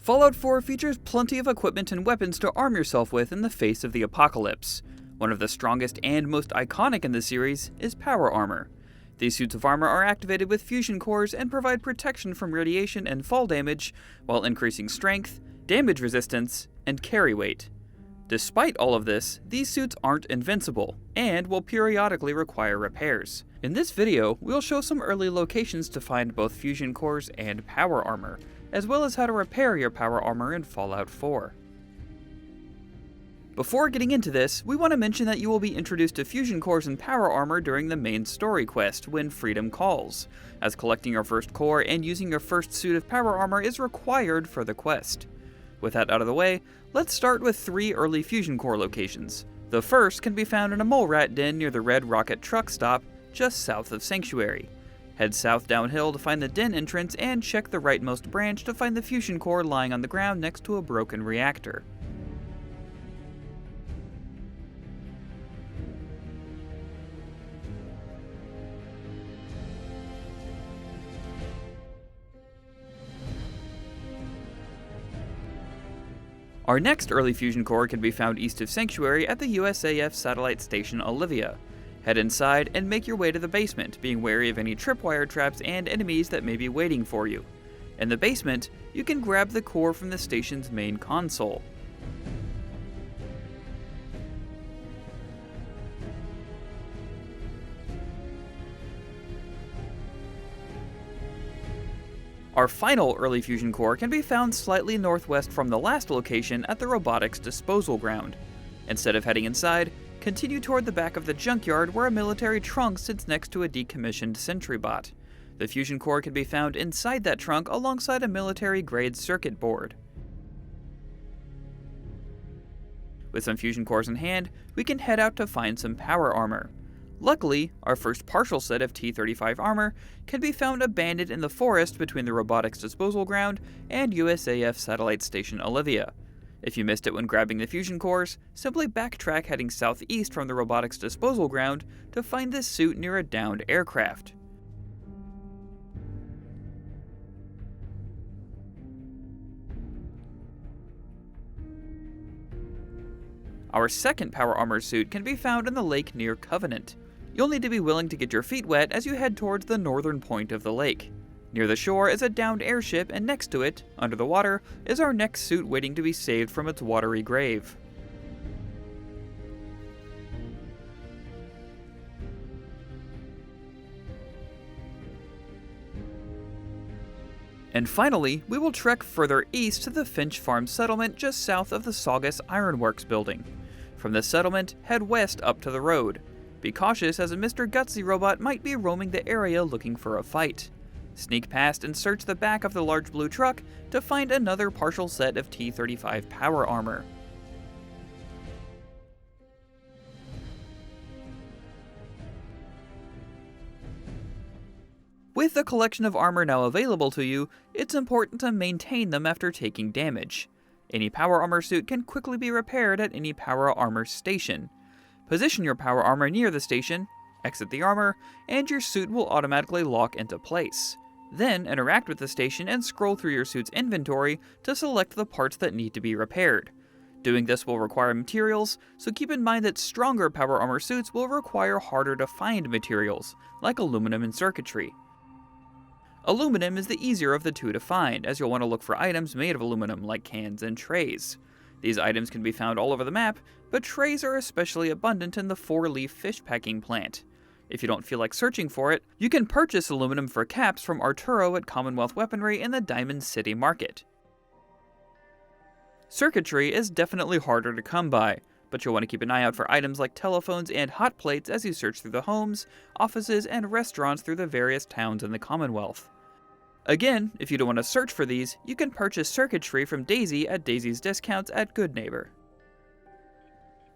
Fallout 4 features plenty of equipment and weapons to arm yourself with in the face of the apocalypse. One of the strongest and most iconic in the series is power armor. These suits of armor are activated with fusion cores and provide protection from radiation and fall damage, while increasing strength, damage resistance, and carry weight. Despite all of this, these suits aren't invincible, and will periodically require repairs. In this video, we'll show some early locations to find both fusion cores and power armor, as well as how to repair your power armor in Fallout 4. Before getting into this, we want to mention that you will be introduced to fusion cores and power armor during the main story quest, When Freedom Calls, as collecting your first core and using your first suit of power armor is required for the quest. With that out of the way, let's start with 3 early fusion core locations. The first can be found in a mole rat den near the Red Rocket truck stop, just south of Sanctuary. Head south downhill to find the den entrance and check the rightmost branch to find the fusion core lying on the ground next to a broken reactor. Our next early fusion core can be found east of Sanctuary at the USAF satellite station Olivia. Head inside and make your way to the basement, being wary of any tripwire traps and enemies that may be waiting for you. In the basement, you can grab the core from the station's main console. Our final early fusion core can be found slightly northwest from the last location at the robotics disposal ground. Instead of heading inside, continue toward the back of the junkyard where a military trunk sits next to a decommissioned sentry bot. The fusion core can be found inside that trunk alongside a military-grade circuit board. With some fusion cores in hand, we can head out to find some power armor. Luckily, our first partial set of T-35 armor can be found abandoned in the forest between the robotics disposal ground and USAF satellite station Olivia. If you missed it when grabbing the fusion cores, simply backtrack heading southeast from the robotics disposal ground to find this suit near a downed aircraft. Our second power armor suit can be found in the lake near Covenant. You'll need to be willing to get your feet wet as you head towards the northern point of the lake. Near the shore is a downed airship, and next to it, under the water, is our next suit waiting to be saved from its watery grave. And finally, we will trek further east to the Finch Farm settlement just south of the Saugus Ironworks building. From this settlement, head west up to the road. Be cautious as a Mr. Gutsy robot might be roaming the area looking for a fight. Sneak past and search the back of the large blue truck to find another partial set of T-35 power armor. With the collection of armor now available to you, it's important to maintain them after taking damage. Any power armor suit can quickly be repaired at any power armor station. Position your power armor near the station, exit the armor, and your suit will automatically lock into place. Then interact with the station and scroll through your suit's inventory to select the parts that need to be repaired. Doing this will require materials, so keep in mind that stronger power armor suits will require harder to find materials, like aluminum and circuitry. Aluminum is the easier of the two to find, as you'll want to look for items made of aluminum like cans and trays. These items can be found all over the map, but trays are especially abundant in the 4-leaf fish packing plant. If you don't feel like searching for it, you can purchase aluminum for caps from Arturo at Commonwealth Weaponry in the Diamond City Market. Circuitry is definitely harder to come by, but you'll want to keep an eye out for items like telephones and hot plates as you search through the homes, offices, and restaurants through the various towns in the Commonwealth. Again, if you don't want to search for these, you can purchase circuitry from Daisy at Daisy's Discounts at Good Neighbor.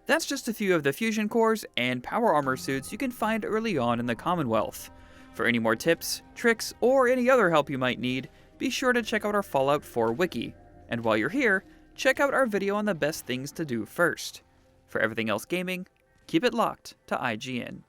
That's just a few of the fusion cores and power armor suits you can find early on in the Commonwealth. For any more tips, tricks, or any other help you might need, be sure to check out our Fallout 4 wiki. And while you're here, check out our video on the best things to do first. For everything else gaming, keep it locked to IGN.